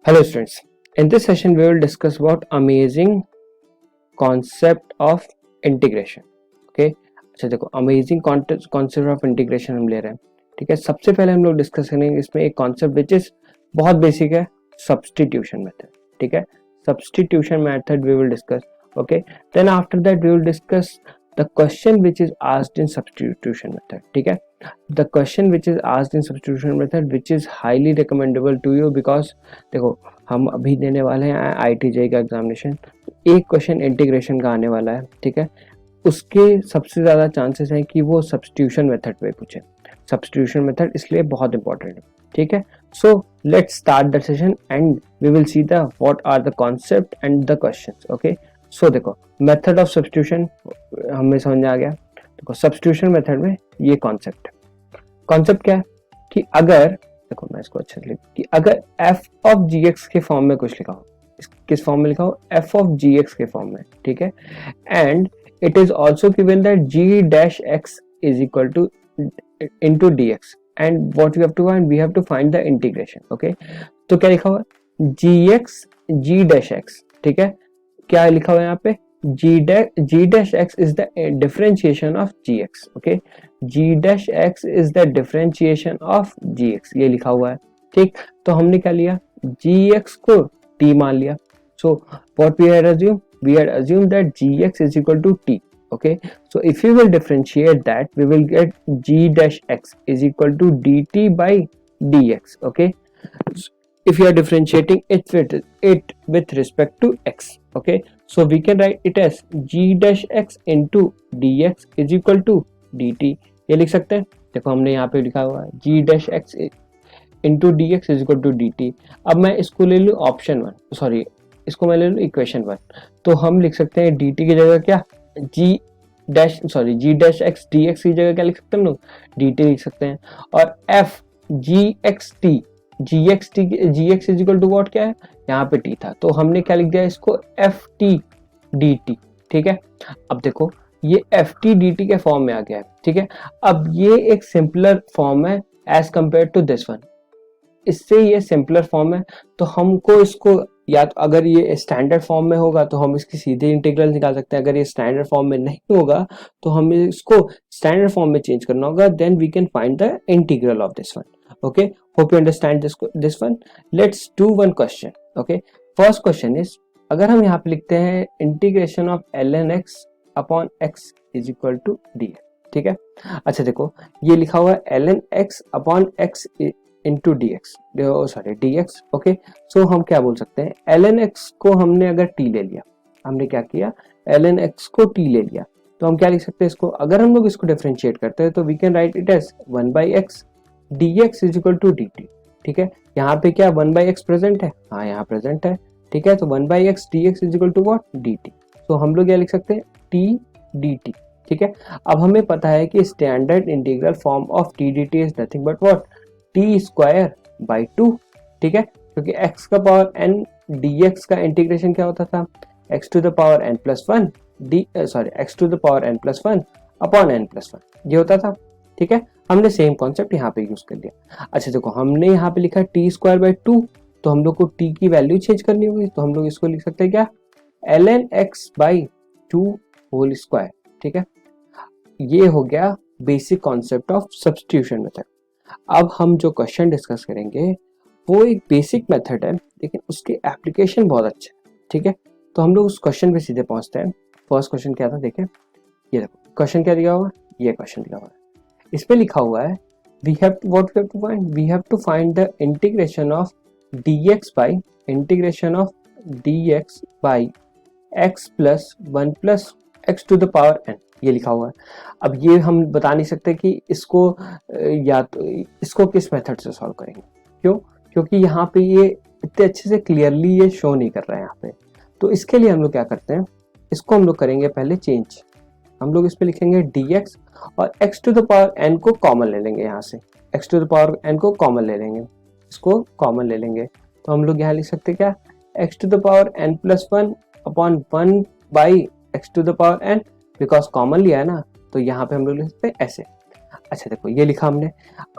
Hello students, in this session we will discuss about amazing concept of integration. Okay, अच्छा देखो amazing concept of integration हम ले रहे हैं. ठीक है, सबसे पहले हम लोग डिस्कस करेंगे इसमें एक कॉन्सेप्ट विच इज बहुत बेसिक है, सब्सटीट्यूशन मेथड. ठीक है, substitution method we will discuss. Okay, then after that we will discuss the question which is asked in substitution method. ठीक है, the question which is asked in substitution method which is highly recommendable to you because देखो हम अभी देने वाले हैं IIT का examination. एक क्वेश्चन इंटीग्रेशन का आने वाला है. ठीक है, उसके सबसे ज़्यादा चांसेस हैं कि वो सब्सटीट्यूशन मेथड पे पूछे. सब्सटीट्यूशन मेथड इसलिए बहुत इंपॉर्टेंट है. ठीक है, so let's start the session and we will see the what are the concept and the questions. Okay, so देखो मेथड ऑफ सब्सटीट्यूशन हमें समझ में आ गया. देखो सब्सटीट्यूशन मेथड में ये कॉन्सेप्ट क्या है कि अगर देखो मैं इसको अच्छे से लिख कि अगर f ऑफ gx के फॉर्म में कुछ लिखा हो, किस फॉर्म में लिखा हो, f ऑफ gx के फॉर्म में. ठीक है, and it is also given that g dash x is equal to into dx and what we have to find, we have to find the integration. Okay, तो क्या लिखा हुआ है gx g dash x. ठीक है, क्या लिखा हुआ है यहाँ पे g dash x is the differentiation of gx. okay, g dash x is the differentiation of gx, ये लिखा हुआ है. ठीक, तो हमने क्या लिया, gx को t मान लिया. so what we had assumed that gx is equal to t. okay, so if we will differentiate that we will get g dash x is equal to dt by dx. okay, if you are differentiating it with respect to x. okay, so we can write it as g dash x into dx is equal to dt. ये लिख सकते हैं. देखो हमने यहाँ पे लिखा हुआ है g dash x into dx is equal to dt. अब मैं इसको ले लूँ ऑप्शन 1, सॉरी इसको मैं ले लूँ इक्वेशन 1, तो हम लिख सकते हैं dt की जगह क्या g dash x dx की जगह क्या लिख सकते हैं हम लोग, dt लिख सकते हैं. और f gx is equal to what क्या है, यहाँ पे t था तो हमने क्या लिख दिया इसको ft dt. ठीक है, अब देखो ये ft dt के फॉर्म में आ गया है. ठीक है, अब ये एक सिंपलर फॉर्म है as compare to this one. इससे ये सिंपलर फॉर्म है तो हमको इसको या तो अगर ये स्टैंडर्ड फॉर्म में होगा तो हम इसकी सीधे इंटीग्रल निकाल सकते हैं. अगर ये स्टैंडर्ड फॉर्म में नहीं होगा तो हमें इसको स्टैंडर्ड फॉर्म में चेंज करना होगा. Then we can find the integral of this one. okay, hope you understand this one. let's do one question. okay, first question is अगर हम यहाँ पे लिखते हैं integration of ln x upon x is equal to dx. ठीक है, अच्छा देखो ये लिखा हुआ है ln x upon x into dx, sorry dx. Okay, so हम क्या बोल सकते हैं ln x को हमने अगर t ले लिया, हमने क्या किया ln x को t ले लिया, तो हम क्या लिख सकते हैं इसको, अगर हम लोग इसको डिफरेंशिएट करते हैं तो we can write it as 1 by x dx is equal to dt. ठीक है, यहाँ पे क्या 1 by x प्रेजेंट है, हाँ यहाँ प्रेजेंट है. ठीक है, तो 1 by x dx is equal to what dt. तो हम लोग क्या लिख सकते हैं t dt. ठीक है, अब हमें पता है कि standard integral form of t dt is nothing but what t square by 2. ठीक है, क्योंकि x का पावर n dx का इंटीग्रेशन क्या होता था x to the power n plus 1 x to the power n plus 1 upon n plus 1 ये होता था. ठीक है, हमने सेम कॉन्सेप्ट यहाँ पे यूज कर लिया. अच्छा देखो हमने यहाँ पे लिखा टी स्क्वायर बाई 2, तो हम लोग को टी की वैल्यू चेंज करनी होगी, तो हम लोग इसको लिख सकते हैं क्या ln x by 2 whole square. ठीक है, ये हो गया basic concept of substitution method. अब हम जो क्वेश्चन डिस्कस करेंगे वो एक बेसिक मेथड है लेकिन उसकी एप्लीकेशन बहुत अच्छा है. ठीक है, तो हम लोग उस क्वेश्चन पे सीधे पहुंचते हैं. फर्स्ट क्वेश्चन क्या था देखें, ये देखो क्वेश्चन क्या दिया हुआ है, ये क्वेश्चन दिया हुआ है. इसमें लिखा हुआ है we have to find the integration of dx by x plus 1 plus x to the power n. ये लिखा हुआ है. अब ये हम बता नहीं सकते कि इसको या तो इसको किस मेथड से सॉल्व करेंगे. क्यों, क्योंकि यहाँ पे ये इतने अच्छे से क्लियरली ये शो नहीं कर रहा है यहाँ पे. तो इसके लिए हम लोग क्या करते हैं, इसको हम लोग करेंगे पहले चेंज. हम लोग इस पे लिखेंगे dx और x to the power n को कॉमन ले लेंगे. यहाँ से x to the power n को कॉमन ले लेंगे, इसको कॉमन ले लेंगे, तो हम लोग यहाँ लिख सकते हैं क्या x to the power n plus 1 upon 1 by x to the power n, because common लिया है ना तो यहाँ पे हम लोग लिख सकते हैं ऐसे. अच्छा देखो ये लिखा हमने.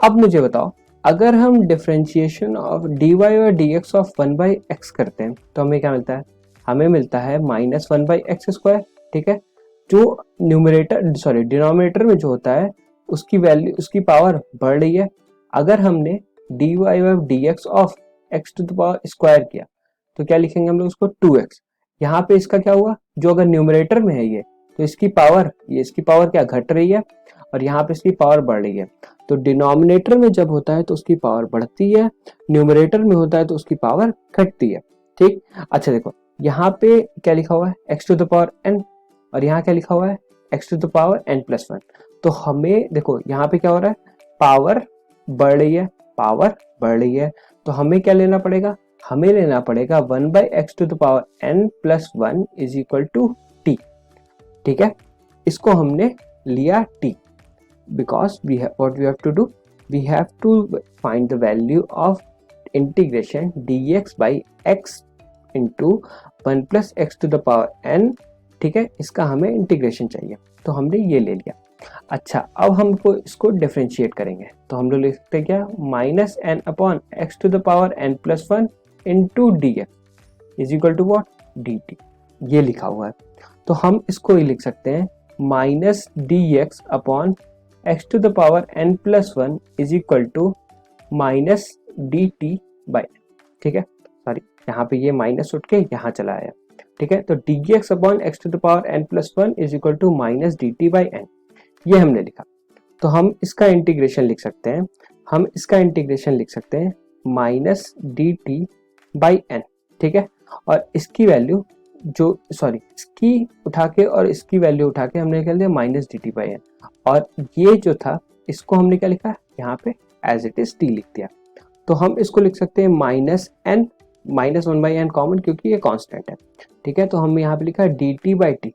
अब मुझे बताओ अगर हम डिफरेंशिएशन ऑफ dy और dx ऑफ 1/x करते हैं तो हमें क्या मिलता है, हमें मिलता है -1/x²। ठीक है, जो डिनोमिनेटर में जो होता है उसकी वैल्यू, उसकी पावर बढ़ रही है। अगर हमने dy और dx ऑफ x² किया तो क्या लिखेंगे हम लोग उसको 2x। यहाँ पे इसका क्या हुआ, जो अगर न्यूमरेटर में है ये, तो इसकी पावर, ये इसकी पावर क्या घट रही है और यहाँ पे इसकी पावर बढ़ रही है। तो डिनोमिनेटर में जब होता है तो उसकी पावर बढ़ती है, न्यूमरेटर में होता है तो उसकी पावर घटती है। ठीक, अच्छा देखो यहाँ पे क्या लिखा हुआ है x⁴n और यहाँ क्या लिखा हुआ है x⁴n+1। तो हमें देखो यहाँ पे क्या हो रहा है, पावर बढ़ रही है, पावर बढ़ रही है, तो हमें क्या लेना पड़ेगा, हमें लेना पड़ेगा 1/x⁴n+1 is equal to t। ठीक है, इसको हमने लिया t because what we have to do, we have to find the value of integration dx by x into 1+x⁴n। ठीक है, इसका हमें इंटीग्रेशन चाहिए तो हमने ये ले लिया। अच्छा, अब हमको इसको डिफरेंशिएट करेंगे तो हम लोग लिख सकते हैं क्या, -n/x⁴n+1 into dx is equal to what, dt। ये लिखा हुआ है तो हम इसको ही लिख सकते हैं -dx/x⁴n+1 is equal to -dt/n। ठीक है, सॉरी यहाँ पे ये माइनस उठ के यहाँ चला आया। ठीक है, तो dx/x⁴n+1 is equal to -dt/n, ये हमने लिखा। तो हम इसका इंटीग्रेशन लिख सकते हैं, हम इसका इंटीग्रेशन लिख सकते हैं -dt/n। ठीक है, और इसकी वैल्यू जो, सॉरी इसकी उठा के और इसकी वैल्यू उठा के हमने क्या लिया -dt/n, और ये जो था इसको हमने क्या लिखा, यहाँ पे एज इट इज t लिख दिया। तो हम इसको लिख सकते हैं -1/n कॉमन क्योंकि ये कांस्टेंट है। ठीक है, तो हम यहाँ पे लिखा dt/t।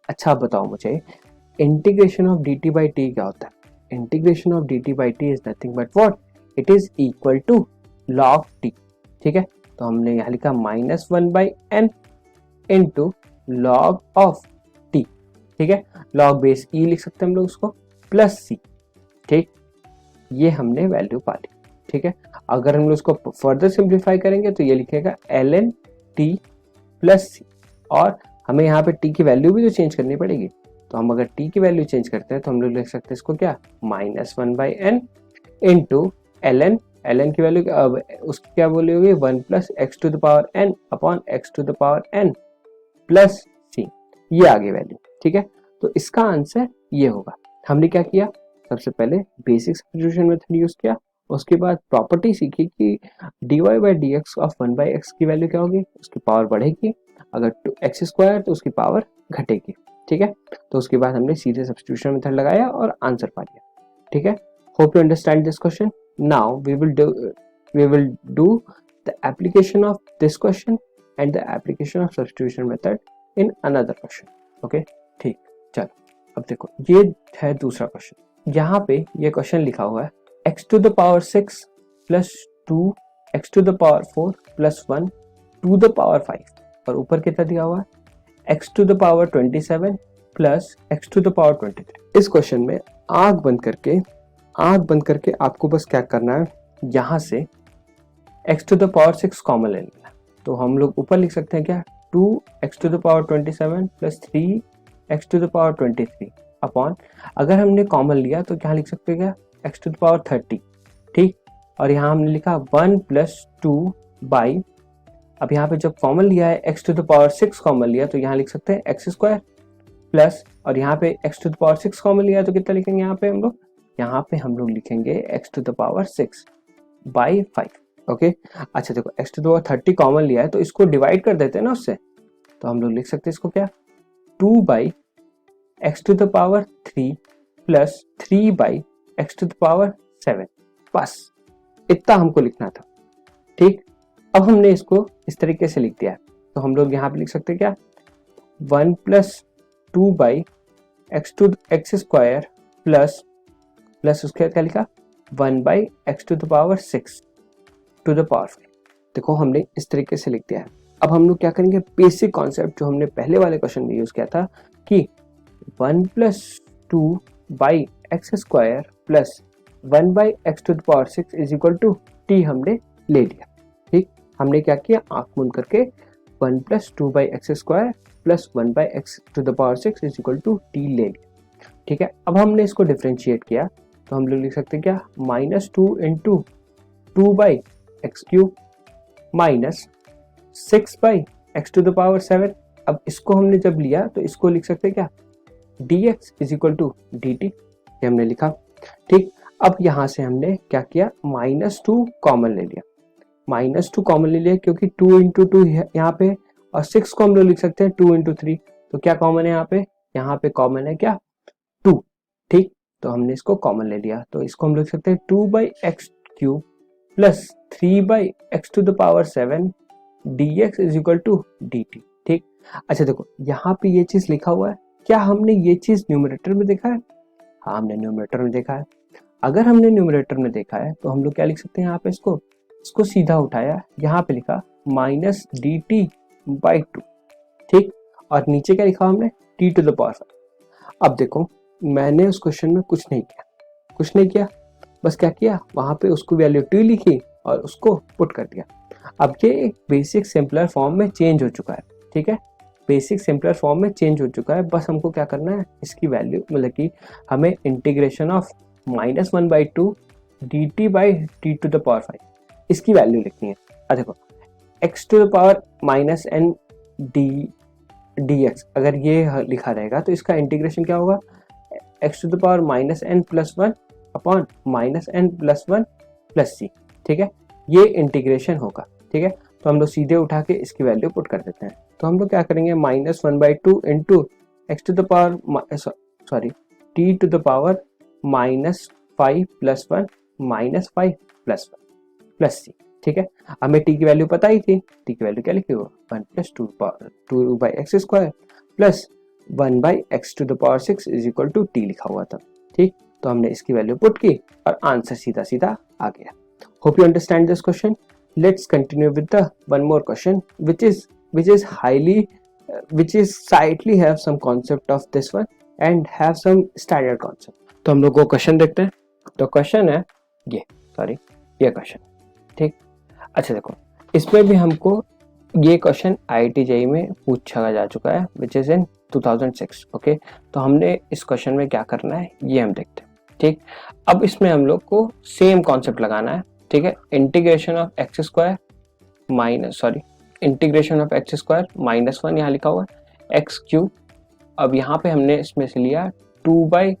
अच्छा बताओ मुझे, इंटीग्रेशन ऑफ dt/t क्या होता है, integration of dt/t is nothing but what, it is equal to log t। ठीक है, तो हमने यहाँ लिखा -1/n into log of t। ठीक है, log बेस e लिख सकते हैं हम लोग उसको, प्लस c। ठीक, ये हमने वैल्यू पा ली। ठीक है, अगर हम लोग उसको फर्दर सिंप्लीफाई करेंगे तो ये लिखेगा ln t प्लस c, और हमें यहाँ पे t की वैल्यू भी तो चेंज करनी पड़ेगी। तो हम अगर t की वैल्यू चेंज करते हैं तो हम लोग लिख सकते हैं इसको क्या, -1/n इंटू ln की वैल्यू उसकी क्या बोली होगी 1+x⁴n/x⁴n प्लस c, ये आगे वैल्यू। ठीक है, तो इसका आंसर ये होगा। हमने क्या किया, सबसे पहले बेसिक सब्स्टिट्यूशन मेथड यूज किया, उसके बाद प्रॉपर्टी सीखी कि dy/dx ऑफ 1/x की वैल्यू क्या होगी, उसकी पावर बढ़ेगी, अगर x² तो उसकी पावर घटेगी। ठीक है, तो उसके बाद हमने सीधे सब्स्टिट्यूशन मेथड लगाया और आंसर पा लिया। ठीक है, hope you understand this question. Now we will do the application of this question and the application of substitution method in another question. Okay, ठीक, चलो अब देखो ये है दूसरा क्वेश्चन। यहाँ पे ये क्वेश्चन लिखा हुआ है x⁶ plus 2 x⁴ plus 1 to the power 5, और ऊपर कितना दिया हुआ है x⁻27 प्लस x⁻23। इस क्वेश्चन में आंख बंद करके आपको बस क्या करना है, यहाँ से x⁶ कॉमन ले लेना। तो हम लोग ऊपर लिख सकते हैं क्या, 2x⁻27 प्लस 3x⁻23 अपॉन, अगर हमने कॉमन लिया तो क्या लिख सकते हैं क्या, x⁻30। ठीक, और यहाँ हमने लिखा 1 प्लस 2 बाई, अब यहाँ पे जब कॉमन लिया है x⁶ कॉमन लिया तो यहाँ लिख सकते हैं x² प्लस, और यहाँ पे x⁶ कॉमन लिया तो कितना लिखेंगे यहाँ पे हम लोग लिखेंगे x⁶ बाई 5। ओके, अच्छा देखो x⁻30 कॉमन लिया है तो इसको डिवाइड कर देते हैं ना उससे, तो हम लोग लिख सकते हैं इसको क्या, 2/x⁻3 प्लस 3/x⁻7। बस इतना हमको लिखना था। ठीक, अब हमने इसको इस तरीके से लिख दिया है तो हम लोग यहाँ पे लिख सकते हैं क्या, 1 प्लस 2/x² प्लस उसके क्या लिखा 1/x⁻6 टू द पावर 5। देखो हमने इस तरीके से लिख दिया है। अब हम लोग क्या करेंगे, बेसिक कॉन्सेप्ट जो हमने पहले वाले क्वेश्चन में यूज किया था कि 1 plus 2/x² plus 1 by x to the power 6 is equal to t हमने ले लिया। ठीक, हमने क्या किया, आंख मूंद करके 1 plus 2 by x square plus 1 by x to the power 6 is equal to t ले लिया। ठीक है, अब हमने इसको डिफ्रेंशिएट किया तो हम लोग लिख सकते हैं क्या, -2 into 2 by x cube minus 6 by x to the power 7। अब इसको हमने जब लिया तो इसको लिख सकते हैं क्या, dx is equal to dt, ये हमने लिखा। ठीक, अब यहाँ से हमने क्या किया, -2 कॉमन ले लिया, -2 कॉमन ले लिया क्योंकि 2 इंटू 2 यहाँ पे, और 6 को हम लोग लिख सकते हैं 2 इंटू 3, तो क्या कॉमन है यहाँ पे कॉमन है क्या, 2। ठीक, तो हमने इसको कॉमन ले लिया, तो इसको हम लिख सकते हैं 2 by x cube plus 3 by x to the power 7 dx is equal to dt। ठीक, अच्छा देखो यहाँ पे ये चीज लिखा हुआ है, क्या हमने ये चीज न्यूमरेटर में देखा है? हाँ, हमने न्यूमरेटर में देखा है। अगर हमने न्यूमरेटर में देखा है तो हम लोग क्या लिख सकते हैं, यहाँ पे इसको सीधा उठाया, यहाँ पे लिखा माइनस डी टी बाई 2। ठीक, और नीचे क्या लिखा हमने, टी टू द पावर 5। अब देखो मैंने उस क्वेश्चन में कुछ नहीं किया, बस क्या किया, वहां पे उसको वैल्यू टी लिखी और उसको पुट कर दिया। अब ये एक बेसिक सिंपलर फॉर्म में चेंज हो चुका है। ठीक है, बेसिक सिंपलर फॉर्म में चेंज हो चुका है, बस हमको क्या करना है, इसकी वैल्यू मतलब कि हमें integration of -1/2 d t by t to the power 5 इसकी वैल्यू लिखनी है। अब देखो x to the power minus n d x, अगर ये लिखा रहेगा तो इसका इंटीग्रेशन क्या होगा, x to the power -n+1 upon -n+1 plus C. ठीक है, ये इंटीग्रेशन होगा। ठीक है, तो हम लोग सीधे उठा के इसकी वैल्यू पुट कर देते हैं, तो हम लोग क्या करेंगे, -1/2 into x to the power t to the power -5 plus 1 -5 plus 1 plus C. ठीक है, हमें टी की वैल्यू पता ही थी, टी की वैल्यू क्या लिखी हुआ, 1 plus 2 by x square plus 1 by x to the power 6 is equal to t लिखा हुआ था। ठीक, तो हमने इसकी वैल्यू पुट की और आंसर सीधा सीधा आ गया। Hope you understand this question. Let's continue with the one more question, which is slightly have some concept of this one and have some standard concept. तो हम लोग को क्वेश्चन देखते हैं। तो क्वेश्चन है ये क्वेश्चन। ठीक, अच्छा देखो इसमें भी हमको ये क्वेश्चन IIT JEE में पूछा जा चुका है, which is in 2006। ओके, तो हमने इस क्वेश्चन में क्या करना है ये हम देखते हैं। ठीक, अब इसमें हम लोग को सेम कॉन्सेप्ट लगाना है। ठीक है, इंटीग्रेशन ऑफ एक्स स्क्वायर -1 यहाँ लिखा हुआ है एक्स क्यूब। अब यहाँ पे हमने इसमें से लिया 2 by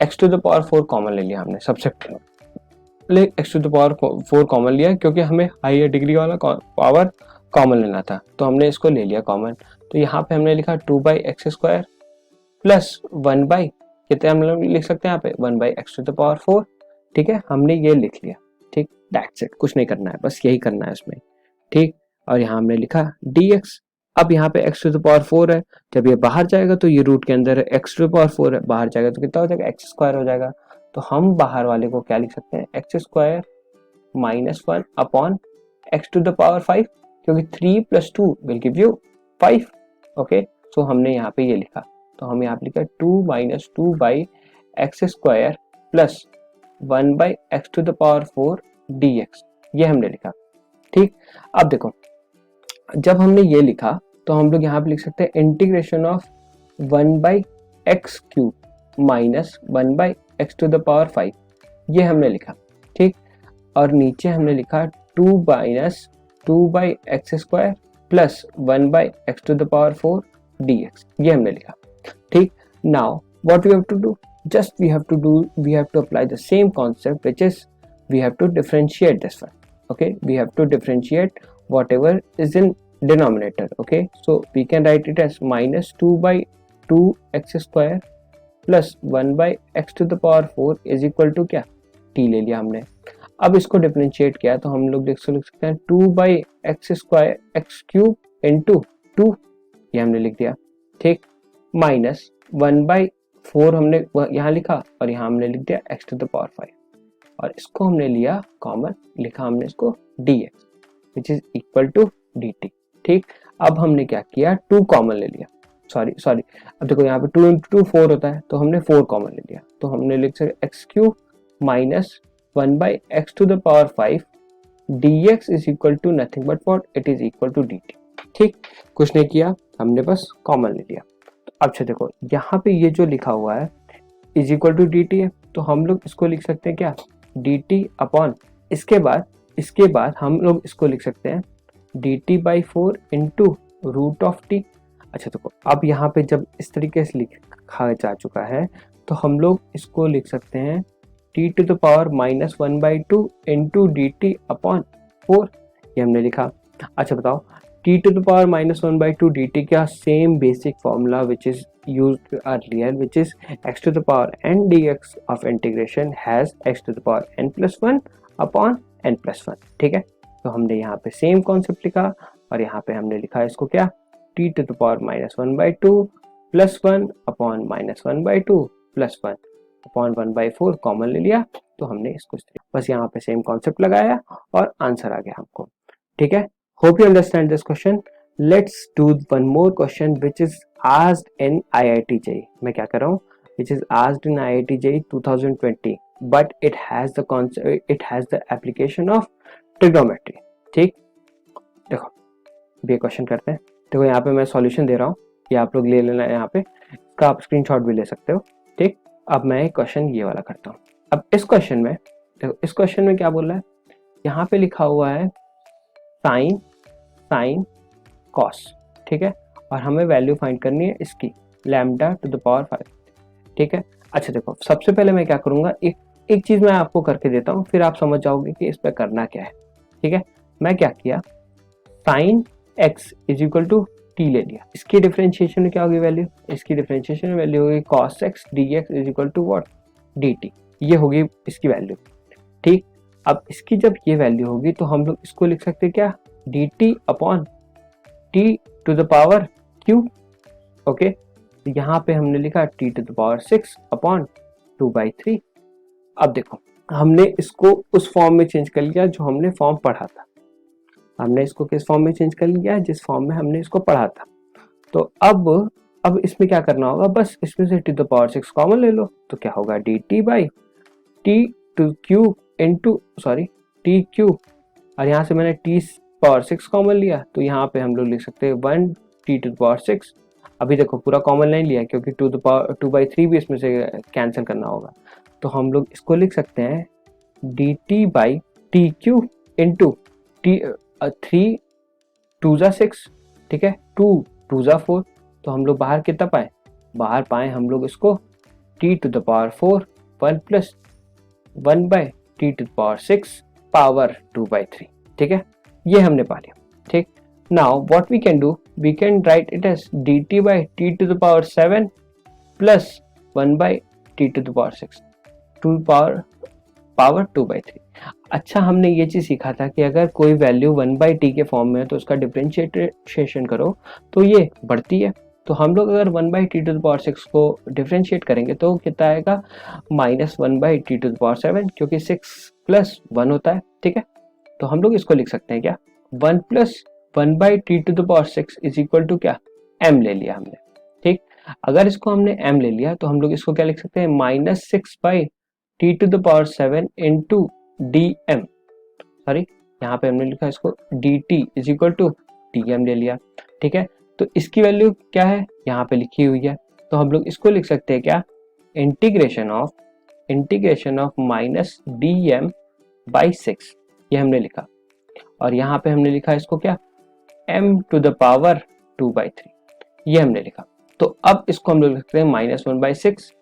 x to the power 4 common ले लिया हमने, सबसे पहले x to the power 4 common लिया क्योंकि हमें हायर डिग्री वाला पावर कॉमन लेना था, तो हमने इसको ले लिया कॉमन। तो यहाँ पे हमने लिखा 2 by x square plus 1 by, कितने हम लोग लिख सकते हैं यहाँ पे 1 by x to the power 4। ठीक है, हमने ये लिख लिया। ठीक, दैट्स इट, कुछ नहीं करना है, बस यही करना है इसमें। ठीक, और यहाँ हमने लिखा dx। अब यहाँ पे x टू द पावर 4 है, जब ये बाहर जाएगा तो ये रूट के अंदर x टू द पावर 4 है, बाहर जाएगा तो कितना हो जाएगा, x स्क्वायर हो जाएगा। तो हम बाहर वाले को क्या लिख सकते हैं, x square -1 upon x to the power 5, क्योंकि 3 + 2 will give you 5। Okay, so हमने यहाँ पे ये लिखा, तो हम यहाँ पे लिखा 2 - 2 by x square plus 1 by x to the power 4 dx, ये हमने लिखा। ठीक, अब देखो जब हमने ये लिखा तो हम लोग यहाँ पे लिख सकते हैं integration of 1 by x cube minus 1 by x to the power 5, ये हमने लिखा। ठीक, और नीचे हमने लिखा 2 minus 2 by x square plus 1 by x to the power 4 dx, ये हमने लिखा। ठीक, now what we have to do, just we have to apply the same concept, which is we have to differentiate this one. Okay, we have to differentiate whatever is in denominator. Okay, so we can write it as -2 by 2 x square plus 1 by x to the power 4 is equal to क्या, t ले लिया हमने। अब इसको differentiate किया तो हम लोग लिख सकते हैं 2 by x square x cube into 2, ये हमने लिख दिया। ठीक, माइनस 1 by 4 हमने यहाँ लिखा और यहाँ हमने लिख दिया x टू द पावर 5, और इसको हमने लिया कॉमन, लिखा हमने इसको dx which is equal to dt। ठीक, अब हमने क्या किया, 2 कॉमन ले लिया, अब देखो यहाँ पे 2 × 2 4 होता है, तो हमने 4 कॉमन ले लिया, तो हमने लिख सकते x cube minus 1/x⁵ dx is equal to nothing but what, it is equal to dt। ठीक, कुछ नहीं किया, हमने बस कॉमन ले लिया। तो अच्छा देखो यहाँ पे ये जो लिखा हुआ है इज इक्वल टू dt है, तो हम लोग इसको लिख सकते हैं क्या, dt अपॉन, इसके बाद हम लोग इसको लिख सकते हैं dt/4 into root of T. अच्छा देखो अब यहाँ पे जब इस तरीके से लिखा जा चुका है तो हम लोग इसको लिख सकते हैं t⁻⁻² इंटू dt अपॉन 4, ये हमने लिखा। अच्छा बताओ t⁻⁻² dt का same basic formula which is used earlier, which is x⁴n dx of integration has x⁴n+1 upon n+1। ठीक है, तो हमने यहाँ पे सेम कॉन्सेप्ट लिखा और यहाँ पे हमने लिखा इसको क्या, t⁻⁻² +1 अपॉन -1/2 +1 अपॉन 1/4 कॉमन ले लिया, तो हमने इसको बस यहाँ पे सेम कॉन्सेप्ट लगाया और आंसर आ गया हमको। ठीक है, hope you understand this question. Let's do one more question which is asked in IIT JEE। मैं क्या कर रहा हूँ, which is asked in IIT JEE 2020 but it has the concept, it has the application of trigonometry। ठीक, देखो ये question करते हैं। देखो यहाँ पे मैं सॉल्यूशन दे रहा हूँ, ये आप लोग ले लेना है, यहाँ पे इसका आप स्क्रीनशॉट भी ले सकते हो। ठीक, अब मैं क्वेश्चन ये वाला करता हूँ। अब इस क्वेश्चन में देखो, इस क्वेश्चन में क्या बोल रहा है, यहाँ पे लिखा हुआ है साइन कॉस। ठीक है, और हमें वैल्यू फाइंड करनी है इसकी λ⁵। ठीक है, अच्छा देखो सबसे पहले मैं क्या करूंगा, एक चीज मैं आपको करके देता हूँ, फिर आप समझ जाओगे कि इस पे करना क्या है। ठीक है, मैं क्या किया, sine x is equal to t ले लिया, इसकी डिफरेंशिएशन में क्या होगी वैल्यू, इसकी डिफरेंशिएशन में वैल्यू होगी cos x dx is equal to what, dt, ये होगी इसकी वैल्यू। ठीक, अब इसकी जब ये वैल्यू होगी तो हम लोग इसको लिख सकते हैं क्या, dt upon t⁻ q। Okay, यहाँ पे हमने लिखा t⁻6 अपॉन 2/3। अब देखो हमने इसको उस फॉर्म में चेंज कर लिया जो हमने फॉर्म पढ़ा था, हमने इसको किस फॉर्म में चेंज कर लिया, जिस फॉर्म में हमने इसको पढ़ा था। तो अब इसमें क्या करना होगा, बस इसमें से t⁻6 कॉमन ले लो, तो क्या होगा dt/t⁻ इंटू tq, और यहाँ से मैंने t⁻6 कॉमन लिया, तो यहाँ पे हम लोग लिख सकते हैं 1t⁻6। अभी देखो पूरा कॉमन नहीं लिया क्योंकि 2/3 भी इसमें से कैंसिल करना होगा, तो हम लोग इसको लिख सकते हैं dt/tq इंटू 3 2 6। ठीक है, 2 2 4, तो हम लोग बाहर कितना पाए, बाहर पाए हम लोग इसको t⁻4 1 + 1/t⁻6 पावर 2/3। ठीक है, ये हमने पा लिया। ठीक, now what we can do, we can write it as dt/t⁻7 plus 1/t⁻6 to power 2/3। अच्छा, हमने ये चीज सीखा था कि अगर कोई वैल्यू 1/t के फॉर्म में है तो उसका डिफरेंशिएशन करो तो ये बढ़ती है, तो हम लोग अगर 1/t⁻6 को डिफरेंशिएट करेंगे तो कितना आएगा, -1/t⁻7, क्योंकि 6 + 1 होता है। ठीक है, तो हम लोग इसको लिख सकते हैं क्या, 1 + 1/t⁻6 इज इक्वल टू क्या, m ले लिया हमने। ठीक, अगर इसको हमने m ले लिया तो हम लोग इसको क्या लिख सकते हैं, -6/t⁻7 इंटू dm, यहाँ पे हमने लिखा इसको dt is equal to dm ले लिया। ठीक है, तो इसकी वैल्यू क्या है, यहाँ पे लिखी हुई है, तो हम लोग इसको लिख सकते हैं क्या, इंटीग्रेशन ऑफ -dm/6, ये हमने लिखा, और यहाँ पे हमने लिखा इसको क्या, m⁻² 2/3, ये हमने लिखा। तो अब इसको हम लोग लिख सकते हैं -1/6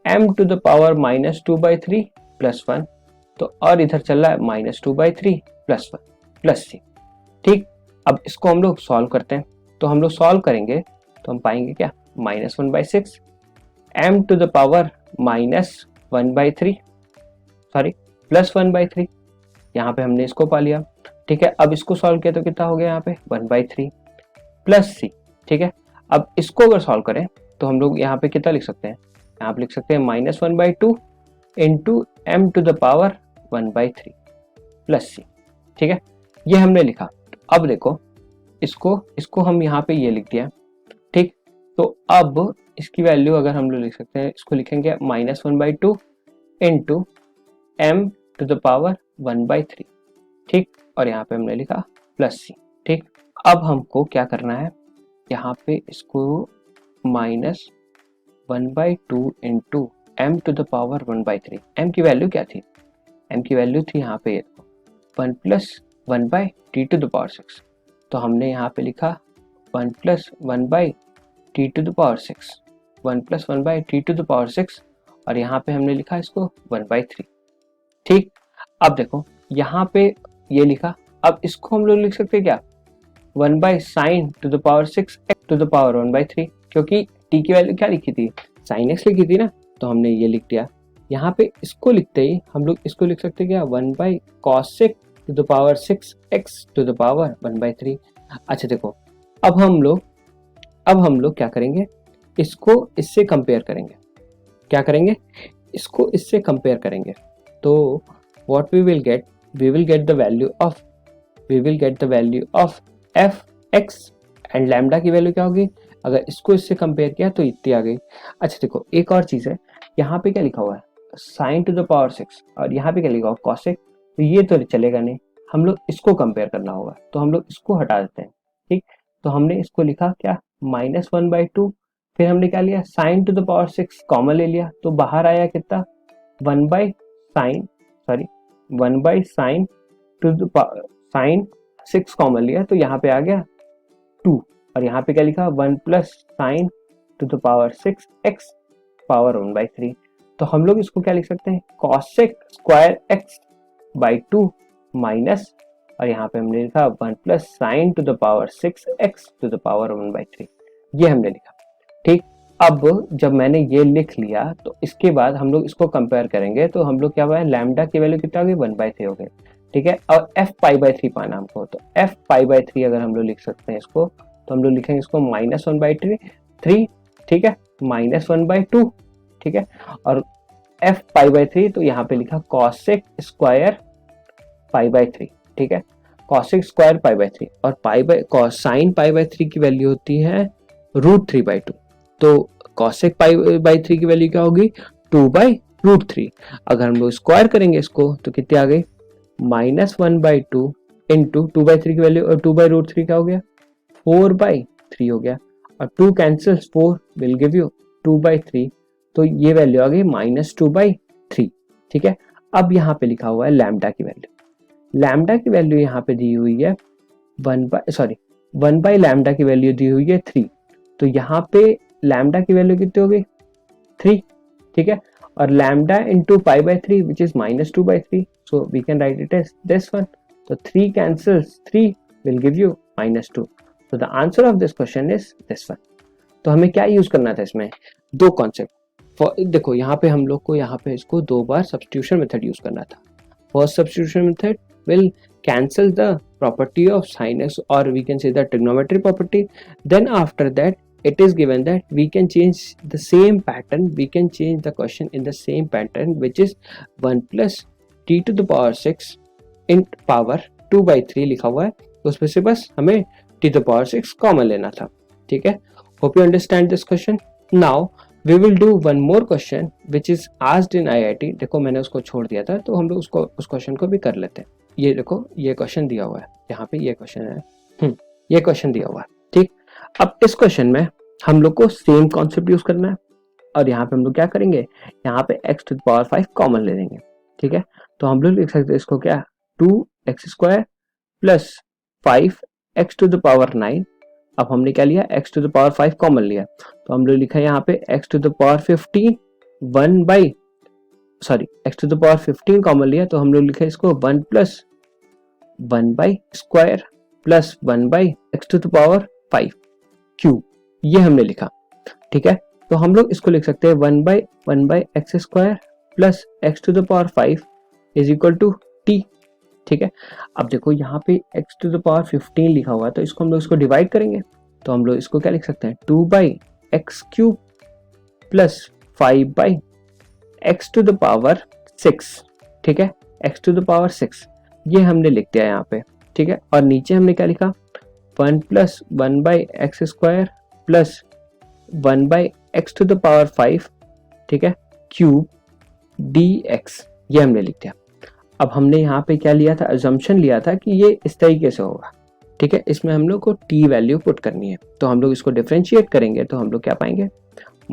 m⁻² -2/3 + 1, तो और इधर चल रहा है -2/3 + 1 + c। ठीक, अब इसको हम लोग सॉल्व करते हैं, तो हम लोग सॉल्व करेंगे तो हम पाएंगे क्या, -1/6 m⁻³ +1/3, यहाँ पे हमने इसको पा लिया। ठीक है, अब इसको सॉल्व किया तो कितना हो गया, यहाँ पे 1/3 + c। ठीक है, अब इसको अगर सॉल्व करें तो हम लोग यहाँ पे कितना लिख सकते हैं, यहाँ पे लिख सकते हैं -1/2 इंटू m⁻³ 1/3 + c। ठीक है, ये हमने लिखा। अब देखो इसको हम यहाँ पे ये लिख दिया। ठीक, तो अब इसकी वैल्यू अगर हम लोग लिख सकते हैं, इसको लिखेंगे -1/2 into m to the power 1/3, ठीक, और यहाँ पे हमने लिखा प्लस सी, ठीक। अब हमको क्या करना है, यहाँ पे इसको minus 1/2 into m to the power 1/3। M की वैल्यू क्या थी, एम की वैल्यू थी यहाँ पे 1 प्लस 1/t टू द पावर 6, तो हमने यहाँ पे लिखा 1 प्लस 1/t टू द पावर 6, 1 प्लस 1/t टू द पावर 6, और यहाँ पे हमने लिखा इसको 1/3, ठीक। अब देखो यहाँ पे ये लिखा, अब इसको हम लोग लिख सकते हैं क्या, 1/sin to the power 6 x to the power 1/3, क्योंकि t की वैल्यू क्या लिखी थी, sin x लिखी थी ना, तो हमने ये लिख दिया। यहाँ पे इसको लिखते ही हम लोग इसको लिख सकते हैं क्या, 1/cos 6 to the power 6 x to the power 1/3। अच्छा देखो, अब हम लोग क्या करेंगे, इसको इससे कंपेयर करेंगे, क्या करेंगे, इसको इससे कंपेयर करेंगे, तो what we will get the value of f x, and lambda की वैल्यू क्या होगी, अगर इसको इससे कंपेयर किया तो इतनी आ गई। अच्छा देखो एक और चीज है, यहाँ पे क्या लिखा हुआ है, साइन टू द पावर 6, और यहाँ पे क्या लिखा हुआ कॉसेक, तो ये तो चलेगा नहीं, हम लोग इसको कंपेयर करना होगा, तो हम लोग इसको हटा देते हैं, ठीक। तो हमने इसको लिखा क्या, -1/2, फिर हमने क्या लिया, sign to the power 6 common ले लिया, तो बाहर आया कितना, 1/sin to the sign 6 common लिया, तो यहाँ पे आ गया 2, और यहाँ पे क्या लिखा, 1 plus sine to the power 6 x power 1/3, तो हम लोग इसको क्या लिख सकते हैं, cosec square x by 2 minus, और यहाँ पे हमने लिखा 1 plus sine to the power 6 x to the power 1/3, ये हमने लिखा, ठीक। अब जब मैंने ये लिख लिया तो इसके बाद हम लोग इसको कंपेयर करेंगे, तो हम लोग क्या हुआ है, लैम्डा की वैल्यू कितना हो गई, 1/3 हो गई, ठीक है। और f π/3 पाना हमको, तो f π/3 अगर हम लोग लिख सकते हैं इसको, तो हम लोग लिखेंगे इसको -1/3, ठीक है, -1/2, ठीक है, और f π/3, तो यहाँ पे लिखा cosec स्क्वायर π/3, ठीक है, cosec स्क्वायर π/3, और साइन π/3 की वैल्यू होती है √3/2, तो cosec π/3 की वैल्यू क्या होगी, 2/√3, अगर हम लोग स्क्वायर करेंगे इसको तो कितनी आ गई, -1/2 इंटू 2/3 की वैल्यू, और 2/√3 क्या हो गया, 4/3 हो गया, और 2 कैंसिल्स, 4 विल गिव यू 2/3, तो ये वैल्यू आ गई -2/3, ठीक है। अब यहाँ पे लिखा हुआ है लैम्डा की वैल्यू यहाँ पे दी हुई है 1 बाय लैम्डा की वैल्यू दी हुई है 3, तो यहाँ पे लैम्डा की वैल्यू कितनी हो गई, 3, ठीक है, और lambda into π/3 which is -2/3, so we can write it as this one, so 3 cancels 3 will give you -2, so the answer of this question is this one। तो हमें क्या यूज करना था इसमें, दो कॉन्सेप्ट, देखो यहाँ पे हम लोग को यहाँ पे इसको 2 बार सब्स्टिट्यूशन मेथड यूज करना था। First substitution method will cancel the property of sin x, or we can say the trigonometry property, then after that it is given that we can change the same pattern, we can change the question in the same pattern, which is 1 plus t to the power 6 in power 2/3 लिखा हुआ है, उसमें से बस हमें t to the power 6 common लेना था, ठीक है। Hope you understand this question. Now we will do one more question which is asked in IIT, देखो मैंने उसको छोड़ दिया था, तो हम लोग उसको उस क्वेश्चन को भी कर लेते हैं। ये देखो ये क्वेश्चन दिया हुआ है, यहाँ पे ये क्वेश्चन है, ये क्वेश्चन दिया हुआ है, ठीक। अब इस क्वेश्चन में हम लोग को सेम कॉन्सेप्ट यूज करना है, और यहाँ पे हम लोग क्या करेंगे, यहाँ पे x to the power 5 common ले लेंगे, ठीक है। तो हम लोग लिख सकते हैं इसको क्या, 2x² plus 5x to the power 9, अब हमने क्या लिया, x to the power 5 common लिया, तो हम लोग लिखा है यहाँ पे x to the power 15 x to the power 15 common लिया, तो हम लोग लिखा है इसको 1 plus 1/² plus 1/x to the power 5 cube, ये हमने लिखा, ठीक है। तो हम लोग इसको लिख सकते हैं 1/x² plus x to the power 5 is equal to t, ठीक है। अब देखो यहाँ पे x टू द पावर 15 लिखा हुआ है, तो इसको हम लोग इसको डिवाइड करेंगे, तो हम लोग इसको क्या लिख सकते हैं, 2/x³ plus 5/x to the power 6, ठीक है, x टू द पावर 6, ये हमने लिख दिया यहाँ पे, ठीक है। और नीचे हमने क्या लिखा, 1 plus 1/x² plus 1/x to the power 5, ठीक है, क्यूब dx, ये हमने लिख दिया। अब हमने यहाँ पे क्या लिया था, अजम्पशन लिया था कि ये इस तरीके से होगा, ठीक है। इसमें हम लोग को टी वैल्यू पुट करनी है, तो हम लोग इसको डिफरेंशिएट करेंगे तो हम लोग क्या पाएंगे,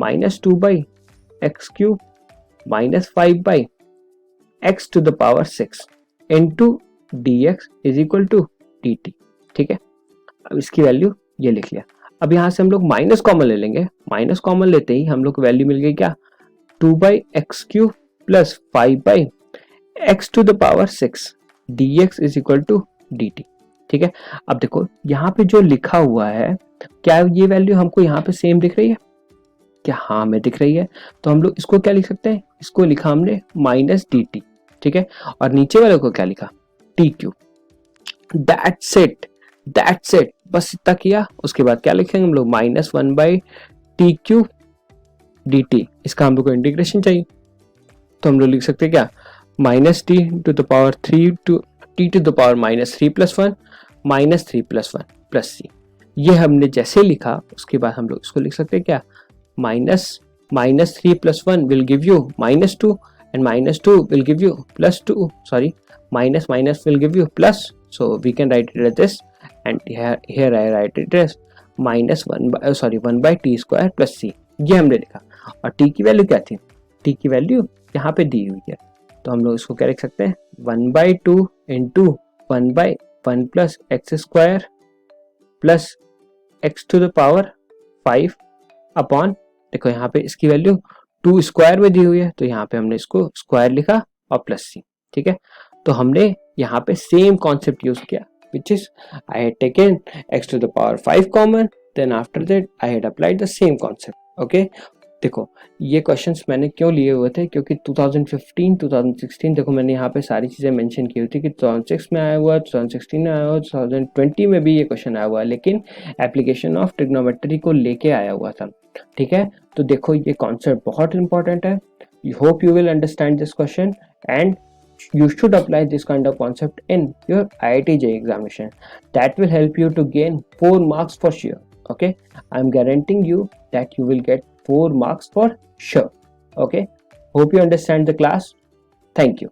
-2/x³ -5/x⁶ into dx is equal to dt, ठीक है। अब इसकी वैल्यू ये लिख लिया। अब यहाँ से हम लोग माइनस कॉमन ले लेंगे, माइनस कॉमन लेते ही हम लोग को वैल्यू मिल गई क्या, 2/x³ + 5/x⁶ dx is equal to dt, ठीक है। अब देखो यहाँ पे जो लिखा हुआ है, क्या ये वैल्यू हमको यहाँ पे सेम दिख रही है क्या, हाँ हमें दिख रही है। तो हम लोग इसको क्या लिख सकते हैं, इसको लिखा हमने -dt, ठीक है। और नीचे वाले को क्या लिखा, tq। That's it, that's it, बस इतना किया। उसके बाद क्या लिखेंगे हम लोग, -1/tq dt। इसका हम लोग को इंटीग्रेशन चाहिए, तो हम लोग लिख सकते हैं क्या, -t⁻³ to t⁻³ +1 -3 + 1 + c। ये हमने जैसे लिखा, उसके बाद हम लोग इसको लिख सकते हैं क्या, -3 + 1 will give you -2 and -2 will give you +2, sorry, minus will give you plus, so we can write it as this, and here I write it as -1/t² + c। ये हमने लिखा। और t की वैल्यू क्या थी, t की value यहाँ पे दी हुई है, तो हम लोग इसको क्या लिख सकते हैं, 1/2 इंटू 1/1 + x² + x⁵ अपॉन, देखो यहाँ पे इसकी वैल्यू 2 स्क्वायर में दी हुई है, तो यहाँ पे हमने इसको स्क्वायर लिखा और +c, ठीक है। तो हमने यहाँ पे सेम कॉन्सेप्ट यूज किया, which is I had taken x⁵ common, then after that I had applied the same concept, okay। देखो ये क्वेश्चंस मैंने क्यों लिए हुए थे, क्योंकि 2015 2016 देखो मैंने यहाँ पे सारी चीज़ें मेंशन की हुई थी कि 2006 में आया हुआ, 2016 में आया हुआ, 2020 में भी ये क्वेश्चन आया हुआ है, लेकिन एप्लीकेशन ऑफ ट्रिग्नोमेट्री को लेके आया हुआ था, ठीक है। तो देखो ये कॉन्सेप्ट बहुत इंपॉर्टेंट है। You hope you will understand this question and you should apply this kind of concept in your IIT JEE examination. That will help you to gain 4 marks for sure, okay। I'm guaranteeing you that you will get 4 marks for sure, okay। Hope you understand the class. Thank you.